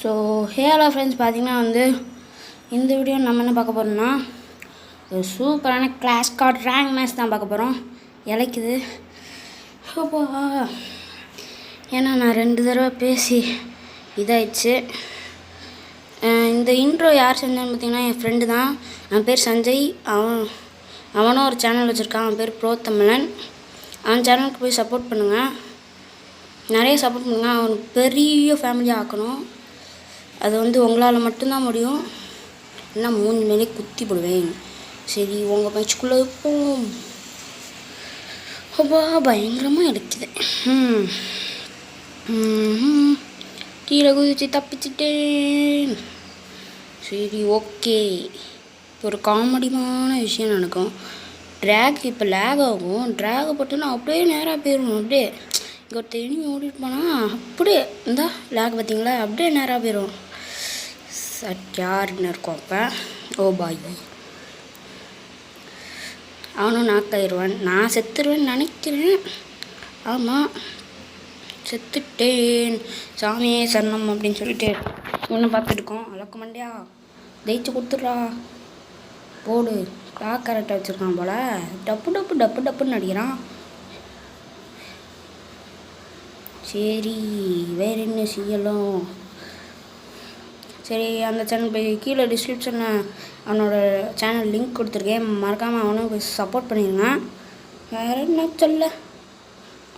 So hello friends, பார்த்திங்கன்னா இந்த video நம்ம என்ன பார்க்க போகிறோம்னா ஒரு சூப்பரான கிளாஸ் கார்டு ரேங்க் மேட்ச் தான் பார்க்க போகிறோம். இலைக்குது அப்போ ஏன்னா நான் 2 தடவை பேசி இதாகிடுச்சு. இந்த இன்ட்ரோ யார் செஞ்சான்னு பார்த்தீங்கன்னா என் ஃப்ரெண்டு தான். அவன் பேர் சஞ்சய். அவனும் ஒரு சேனல் வச்சுருக்கான். அவன் பேர் ப்ரோ தமிழன். அவன் சேனலுக்கு போய் சப்போர்ட் பண்ணுங்கள், நிறைய சப்போர்ட் பண்ணுங்கள். அவனுக்கு பெரிய ஃபேமிலியாக ஆக்கணும். அது உங்களால் மட்டும்தான் முடியும். இல்லைனா மூஞ்சி மேலே குத்தி போடுவேன். சரி, உங்கள் பயிற்சிக்குள்ளே இருப்போம். அப்பா பயங்கரமாக இருக்குது. கீழே குதிச்சு தப்பிச்சிட்டேன். சரி, ஓகே. இப்போ ஒரு காமெடியான விஷயம் நடக்கும். இப்போ லேக் ஆகும். ட்ராக் போட்டோன்னா அப்படியே நேராக போயிடும். அப்படியே இங்கே ஒரு தேனி ஓடிட்டு போனால் அப்படியே இந்த லேக் பார்த்தீங்களா, அப்படியே நேராக போயிடும். யாருன்னு இருக்கும் அப்போ. ஓ பாய், அவனும் நாக்காயிருவான். நான் செத்துருவேன்னு நினைக்கிறேன். ஆமாம், செத்துட்டேன். சாமியே சரணம் அப்படின்னு சொல்லிட்டு ஒன்று பார்த்துருக்கோம். அளக்க மண்டியா ஜெயிச்சு கொடுத்துட்றா, போடு. கிளாக் கரெக்டாக வச்சுருக்கான் போல். டப்பு டப்பு டப்பு டப்புன்னு அடிக்கிறான். சரி, வேறு என்ன செய்யலாம்? சரி, அந்த சேனல் போய் கீழே டிஸ்கிரிப்ஷனில் அவனோட சேனல் லிங்க் கொடுத்துருக்கேன். மறக்காமல் அவனும் போய் சப்போர்ட் பண்ணிடுங்க. வேறு என்ன சொல்ல,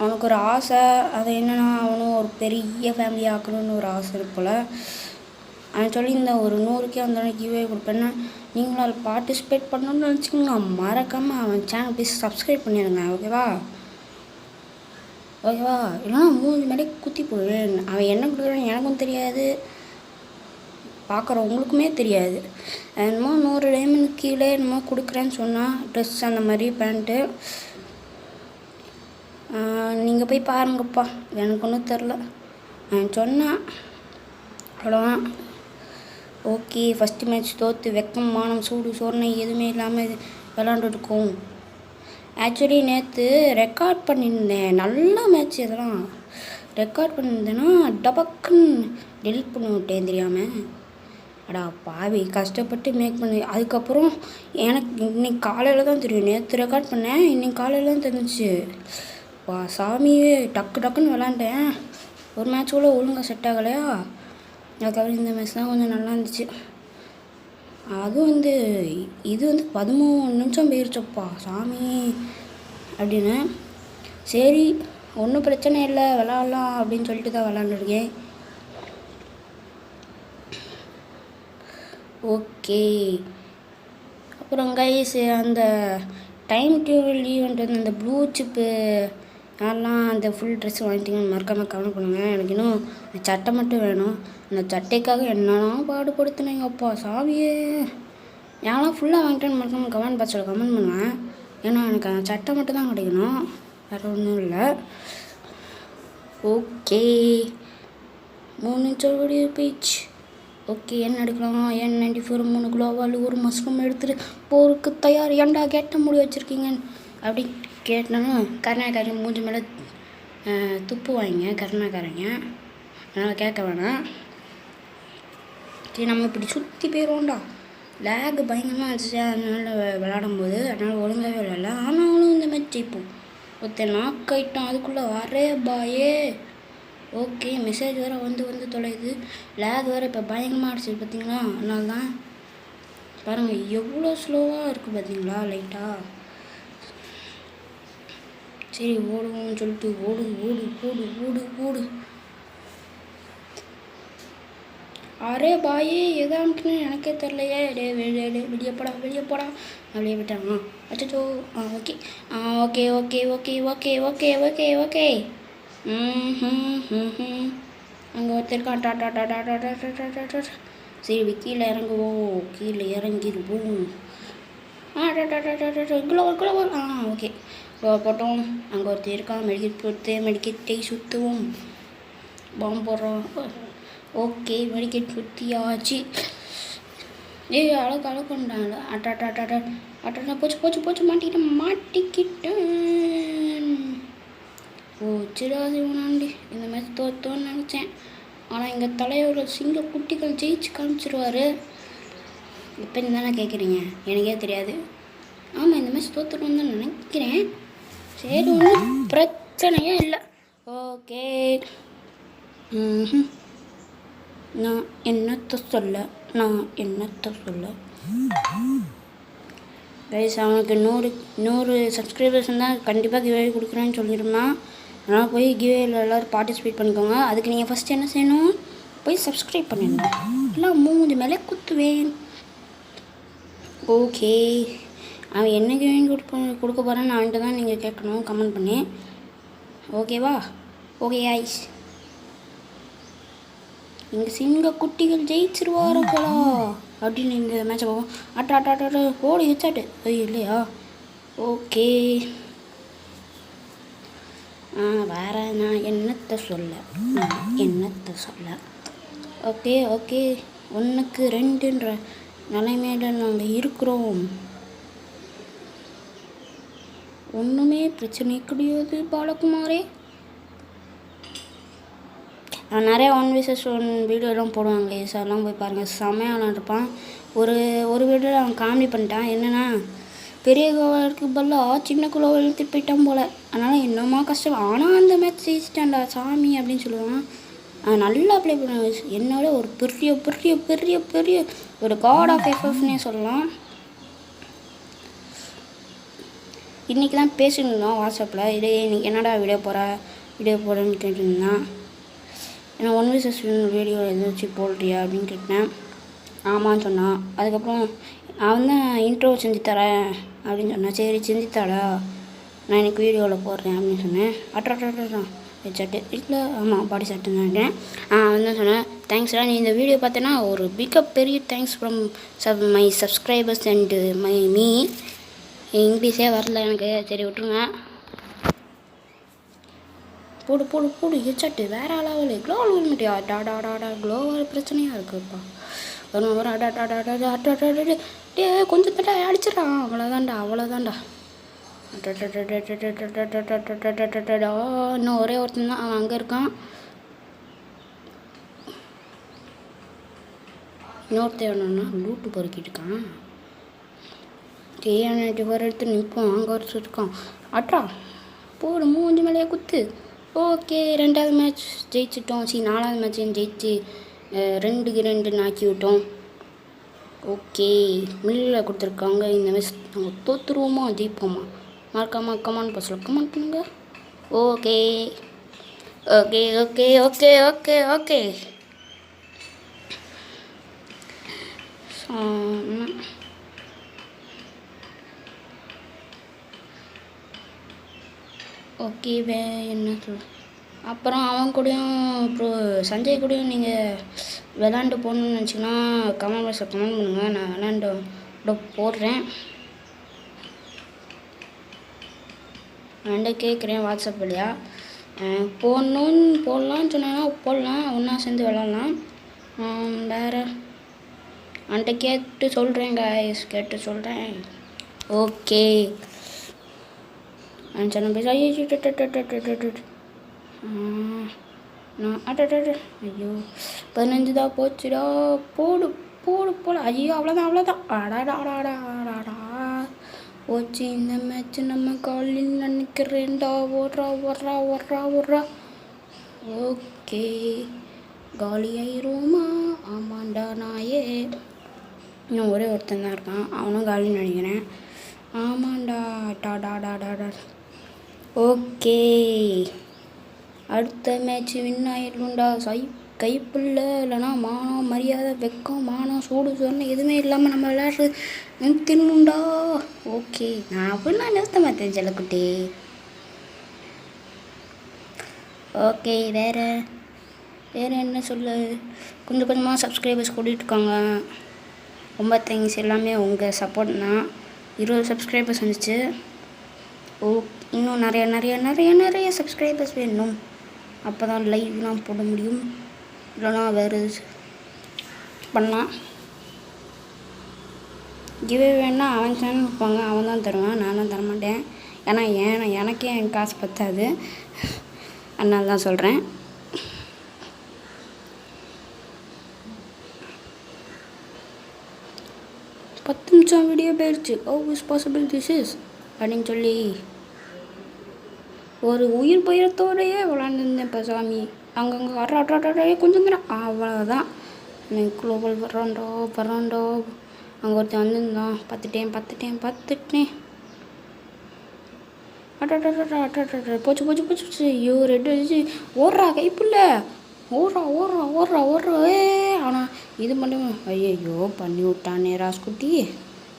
அவனுக்கு ஒரு ஆசை. அது என்னென்னா அவனும் ஒரு பெரிய ஃபேமிலி ஆக்கணும்னு ஒரு ஆசை இருக்கு போல். அவன் சொல்லியிருந்தேன் ஒரு 100K வந்தோடனே கிவே கொடுப்பேன்னு. நீங்களும் அதில் பார்ட்டிசிபேட் பண்ணணும்னு நினச்சிக்கோங்க. மறக்காமல் அவன் சேனல் போய் சப்ஸ்கிரைப் பண்ணிடுங்க. ஓகேவா? இல்லைனா மூஞ்சி மேலே குத்தி போடுவேன். அவன் என்ன கொடுக்குறான்னு எனக்கும் தெரியாது, பார்க்குறவங்களுக்குமே தெரியாது. என்னமோ 100 டைமண்ட் கீழே என்னமோ கொடுக்குறேன்னு சொன்னால், ட்ரெஸ் அந்த மாதிரி பேண்ட்டு. நீங்கள் போய் பாருங்கப்பா, எனக்கு ஒன்றும் தெரில. சொன்னான் அவ்வளோதான். ஓகே, ஃபஸ்ட்டு மேட்ச் தோற்று வெக்கம் மானம் சூடு சோர்ணை எதுவுமே இல்லாமல் விளாண்டுருக்கோம். ஆக்சுவலி நேற்று ரெக்கார்ட் பண்ணியிருந்தேன். நல்ல மேட்ச். இதெல்லாம் ரெக்கார்ட் பண்ணியிருந்தேன்னா டபக்குன்னு டெலிட் பண்ணி விட்டேன் தெரியாமல். அடா பாவி, கஷ்டப்பட்டு மேக் பண்ணி. அதுக்கப்புறம் எனக்கு இன்னைக்கு காலையில் தான் தெரியும். நேற்று ரெக்கார்ட் பண்ணேன், இன்னைக்கு காலையில் தான் தெரிஞ்சிச்சு. வா சாமியே, டக்கு டக்குன்னு விளாண்டேன். ஒரு மேட்ச் கூட ஒழுங்காக செட் ஆகலையா. அதுக்கப்புறம் இந்த மேட்ச் தான் கொஞ்சம் நல்லா இருந்துச்சு. அதுவும் இது 13 நிமிஷம் போயிருச்சப்பா சாமி அப்படின்னு. சரி, ஒன்றும் பிரச்சனை இல்லை, விளாட்லாம் அப்படின்னு சொல்லிட்டு தான் விளாண்டுருக்கேன். ஓகே. அப்புறம் கைஸ், அந்த டைம் டியூவல் ஈவெண்ட் அந்த ப்ளூ சிப்பு யாரெல்லாம் அந்த ஃபுல் ட்ரெஸ் வாங்கிட்டீங்கன்னு மறக்காமல் கமெண்ட் பண்ணுங்கள். எனக்கு இன்னும் அந்த சட்டை மட்டும் வேணும். அந்த சட்டைக்காக என்னெல்லாம் பாடுபடுத்தினீங்கப்பா சாமியே. யாரெல்லாம் ஃபுல்லாக வாங்கிட்டேன்னு மறக்காமல் கமெண்ட் பாக்ஸில் கமெண்ட் பண்ணுவேன். ஏன்னா எனக்கு அந்த சட்டை மட்டும் தான் கிடைக்கணும், வேறு ஒன்றும் இல்லை. ஓகே, 3 நிமிஷம் ஓடிய போயிடுச்சு. ஓகே, என்ன எடுக்கலாம்? N94 3 குளோவால் ஒரு மஷ்ரூம் எடுத்துகிட்டு போருக்கு தயார். ஏன்டா கேட்ட முடி வச்சுருக்கீங்க அப்படி கேட்டனாலும் கருணாக்காரங்க மூஞ்சி மேலே துப்பு வாங்க கருணாக்காரங்க. அதனால் கேட்க வேணாம். சரி, நம்ம இப்படி சுற்றி போயிடுவோம்டா. லேக் பயங்கரமாக இருந்துச்சு அதனால் விளாடும்போது. அதனால் ஒழுங்காகவே விளாடல. ஆனாலும் இந்த மாதிரி ஜெயிப்போம். ஒருத்தர் நாக் ஆகிட்டோம், அதுக்குள்ளே வரே பாயே. ஓகே, மெசேஜ் வேறு வந்து தொலையுது. லேக் வேறு இப்போ பயங்கரமாக ஆகிடுச்சு பார்த்தீங்களா. அதனால தான் பாருங்கள் எவ்வளோ ஸ்லோவாக இருக்குது பார்த்தீங்களா, லைட்டாக. சரி, ஓடுவோம்னு சொல்லிட்டு ஓடு ஓடு ஓடு ஓடு ஓடு. அரே பாயே, எதான்ட்டுன்னு எனக்கே தெரிலையே. வெளியே போடா அப்படியே விட்டாங்க. அச்சோ. Okay okay okay okay okay okay okay okay. அங்கே ஒருத்தர் இருக்கான். டாட்டா. சரி, கீழே இறங்குவோம். கீழே இறங்கிடுவோம். குளோவர். ஓகே, போட்டோம். அங்கே ஒருத்தர் இருக்கான். மெடிக்கெட்டை சுற்றுவோம். பாம்பு போடுறோம். ஓகே, மெடிக்கெட் சுற்றியாச்சு. அழகுண்டாங்க. அட்டா போச்சு மாட்டிக்கிட்டேன். ஓ சிடாது உணாண்டி. இந்த மேட்ச் தோத்தோன்னு நினச்சேன். ஆனால் எங்கள் தலைவர் சிங்க குட்டிகள் ஜெயிச்சு காமிச்சிருவார். இப்போ தானே கேட்குறீங்க, எனக்கே தெரியாது. ஆமாம், இந்த மாதிரி தோற்றுருவோம் தான் நினைக்கிறேன். சரி, ஒன்றும் பிரச்சனையே இல்லை. ஓகே. நான் என்னத்தை சொல்ல கைஸ், அவனுக்கு 100 சப்ஸ்கிரைபர்ஸ் தான் கண்டிப்பாக கிவ்வே கொடுக்குறேன்னு சொல்லியிருந்தான். அதனால் போய் கிவ்வேயில் எல்லோரும் பார்ட்டிசிபேட் பண்ணிக்கோங்க. அதுக்கு நீங்கள் ஃபஸ்ட்டு என்ன செய்யணும், போய் சப்ஸ்கிரைப் பண்ணிடணும். இல்லை 3 மேலே குத்துவேன். ஓகே, அவன் என்ன கிவ்வே கொடுக்க போகிறான்னு அவன்கிட்ட தான் நீங்கள் கேட்கணும் கமெண்ட் பண்ணி. ஓகேவா? ஓகே ஐஸ், எங்கள் சிங்க குட்டிகள் ஜெயிச்சிருவார்களா அப்படின்னு இந்த மேட்சை பார்ப்போம். அட்டா ஓடி வச்சாட்டு இல்லையா? ஓகே. வேறு நான் என்னத்தை சொல்ல. ஓகே 1க்கு 2ன்ற நிலைமையில நாங்கள் இருக்கிறோம். ஒன்றுமே பிரச்சனை கிடையாது பாலகுமாரே. நிறையா 1 vs 1 வீடியோலாம் போடுவாங்க சார், எல்லாம் போய் பாருங்கள். செம்மையாக இருப்பான். ஒரு வீடியோவில் அவன் காமெடி பண்ணிட்டான். என்னென்னா, பெரிய கோவலுக்கு பதிலாக சின்ன குழுவை இழுத்துட்டு போயிட்டான் போல். அதனால் என்னமா கஷ்டம், ஆனால் அந்த மேட்ச் ஜெயிச்சிட்டான்டா சாமி அப்படின்னு சொல்லுவான். நல்லா ப்ளே பண்ணுவாங்க. என்னோட ஒரு பெரிய பெரிய பெரிய பெரிய ஒரு காட் ஆஃப் எஃப்எஃப்னே சொல்லலாம். இன்றைக்கி தான் பேசியிருந்தோம் வாட்ஸ்அப்பில். இன்றைக்கி என்னடா வீடியோ போடுறேன்னு கேட்டுருந்தான். ஏன்னா 1 vs 1 வீடியோ எதாச்சும் போடுறியா அப்படின்னு கேட்டேன். ஆமான்னு சொன்னான். அதுக்கப்புறம் அவன் தான் இன்ட்ரோ செஞ்சு தரேன் அப்படின்னு சொன்னான். சரி செஞ்சுத்தாடா, நான் இன்றைக்கி வீடியோவில் போடுறேன் அப்படின்னு சொன்னேன். அட்ரா சட்டு இல்லை, ஆமாம் பாடி சட்டுன்னு நினைக்கிறேன். அவன் தான் சொன்னேன், தேங்க்ஸ்டா, நீ இந்த வீடியோ பார்த்தேன்னா ஒரு மிகப்பெரிய thanks from my subscribers and me. இங்கிலீஷே வரல எனக்கு, சரி விட்டுருங்க. போடு எச்சாட்டு வேறு அளவில் க்ளோவல் விழுந்துட்டியா? டாடா க்ளோவல் பிரச்சனையாக இருக்குப்பா. வரும் டே கொஞ்சம் தட்டா அடிச்சிடறான். அவ்வளோதான்டா. இன்னும் ஒரே ஒருத்தன் தான், அவன் அங்கே இருக்கான். இன்னொருத்தன் என்னன்னா லூட்டு பொறுக்கிட்டு இருக்கான். K94 எடுத்து நிற்போம். அங்கே ஒரு இருக்கான். அட்ரா போடு, 3 மேலேயே குத்து. ஓகே, 2வது மேட்ச் ஜெயிச்சிட்டோம். 4வது மேட்சையும் ஜெயிச்சு 2க்கு 2 ஆக்கி விட்டோம். ஓகே, மில்லில் கொடுத்துருக்காங்க. இந்த மேட்ச் நாங்கள் தோற்றுருவோமா ஜெயிப்போமா? மறக்காம கமெண்ட் பாக்ஸில் கமெண்ட் பண்ணுங்க. ஓகே. ஓகே, என்ன சொல். அப்புறம் அவன் கூடயும் அப்புறம் சஞ்சய் கூடயும் நீங்கள் விளாண்டு போகணுன்னு நினச்சிங்கன்னா கமெண்ட் பாக்ஸில் கமெண்ட் பண்ணுங்கள். நான் விளாண்டு போடுறேன். நான் கேட்குறேன் வாட்ஸ்அப் வழியா போடலான்னு சொன்னேன்னா போடலாம், ஒன்றா சேர்ந்து விளாட்லாம். வேறு அவன்கிட்ட கேட்டு சொல்கிறேன். ஓகே, சொன்ன பேச ஐயோ 15 தான் போச்சுடா. போடு. ஐயோ அவ்வளோதான். அடாடா போச்சு இந்த மேட்ச். நம்ம காலில் நினைக்கிறேன்டா. ஓடுறா. ஓகே, காலி ஆயிருமா? ஆமாண்டா நாயே. இன்னும் ஒரே ஒருத்தன் தான் இருக்கான், அவனும் காலின்னு நினைக்கிறேன். ஆமாண்டா. டாடா. ஓகே, அடுத்த மேட்ச் வின் ஆயிடலுண்டா. கைப்புள்ள இல்லைனா மானம் மரியாதை வெக்கம் மானம் சூடு சொன்ன எதுவுமே இல்லாமல் நம்ம விளையாடுறது நிறுத்திடணுண்டா. ஓகே, நான் அப்படின்னா நிறுத்த மாட்டேன் செல்லக்குட்டி. ஓகே, வேறு என்ன சொல்ல. கொஞ்சமாக சப்ஸ்கிரைபர்ஸ் கூட்டிகிட்ருக்காங்க. ரொம்ப தேங்க்ஸ். எல்லாமே உங்கள் சப்போர்ட் தான். 20 சப்ஸ்கிரைபர்ஸ் வந்துச்சு. இன்னும் நிறைய சப்ஸ்கிரைபர்ஸ் வேணும். அப்போ தான் லைவ்லாம் போட முடியும். இல்லைனா வேறு பண்ணலாம். கிவே வேணா அவன் சேனல் இருப்பாங்க, அவன் தான் தருவான், நான் தான் தரமாட்டேன். ஏன்னா எனக்கே என் காசு பத்தாது, அதனால தான் சொல்கிறேன். 10 நிமிஷம் வீடியோ போயிடுச்சு. How is possible this is அப்படின்னு சொல்லி ஒரு உயிர் பயத்தோடையே விளாண்டுருந்தேன் இப்போ சாமி. அங்கங்கே அட்ராட்டே கொஞ்சம் தூரம் அவ்வளோதான். எனக்கு குளோபல் வராண்டோ அங்கே ஒருத்தன் வந்திருந்தான். பார்த்துட்டேன். அட்டா போச்சு. ஐயோ ரெட்டு அடிச்சு ஓடுறா கைப்புள்ள ஓடுறா. ஆனால் இது மட்டும் ஐயோ பண்ணி விட்டானே ராஸ்குட்டி.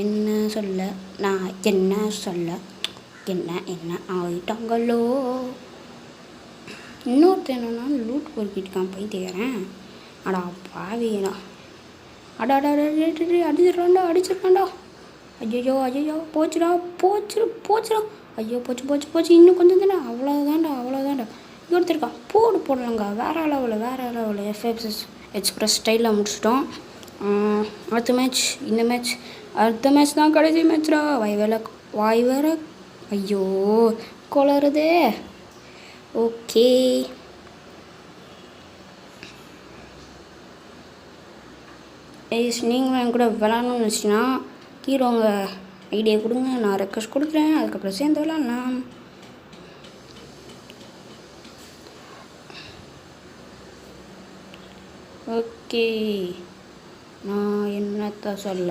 என்ன சொல்ல என்ன ஆகிட்டாங்களோ. இன்னொருத்தன் என்னன்னா லூட் பொறுக்கிட்டுக்கான் பைத்தியக்காரன். அடா பாவிடா. அடிச்சிடறாண்டா. ஐயோ போச்சுடா. ஐயோ போச்சு. இன்னும் கொஞ்சம் தானே. அவ்வளோதான்டா. ஒருத்தருக்கா போடலாங்க. வேற லெவலு எஃப்எஃப்எஸ் எக்ஸ்பிரஸ் ஸ்டைலில் முடிச்சிட்டோம். அடுத்த மேட்ச் தான் கடைசி மேட்ச்டா. வாய் வேற ஐயோ கொளருதே. ஓகே நீங்களும் என் கூட விளாட்ணுன்னு வச்சுன்னா கீழே உங்கள் ஐடியா கொடுங்க, நான் ரெக்வஸ்ட் கொடுக்குறேன். அதுக்கப்புறம் சேர்ந்து விளாட்லாம். ஓகே நான் என்னத்த சொல்ல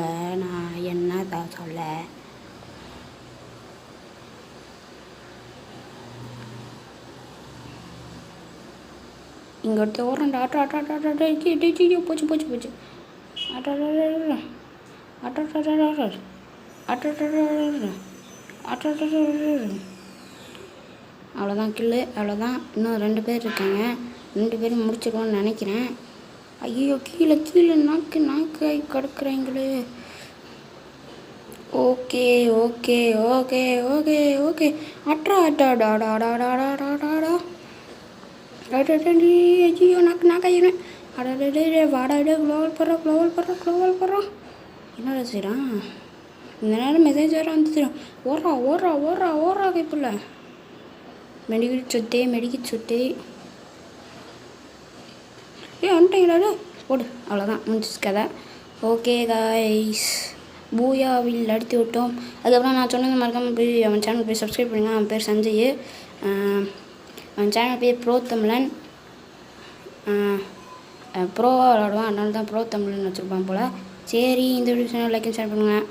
இங்கே ஒருத்தர் ஓடுறான்டா. ஆட்டோ போச்சு. அவ்வளோதான் கில்லு. அவ்வளோதான். இன்னும் 2 பேர் இருக்காங்க. 2 பேரும் முடிச்சிடுவோன்னு நினைக்கிறேன். ஐயோ கீழே நாக்கு கிடக்குறீங்களே. ஓகே அட்டாடாடாடாடாடாடா. ஐயோ நாக்காயிடுவேன். வாடாடே க்ளோவல் போடுறோம். என்னடா செய்கிறான் இந்த நேரம்? மெசேஜ் வேறு வந்துச்சிடும். ஓடுறா கைப்புள்ள. மெடிக்கிட் சுத்தே வந்துட்டீங்களா? போடு. அவ்வளோதான் முடிஞ்சிச்சு கதை. ஓகே காய்ஸ், பூயாவில் அடித்து விட்டோம். அதுக்கப்புறம் நான் சொன்னது மறக்காமல் போய் அவன் சேனல் போய் சப்ஸ்கிரைப் பண்ணுங்க. அவன் பேர் சஞ்சய். அவன் சேனல் பேர் ப்ரோ தமிழன். ப்ரோவாக விளாடுவான், அதனால தான் ப்ரோ தமிழ்னு வச்சுருப்பான் போல். சரி, இந்த video channel like and share பண்ணுங்கள்.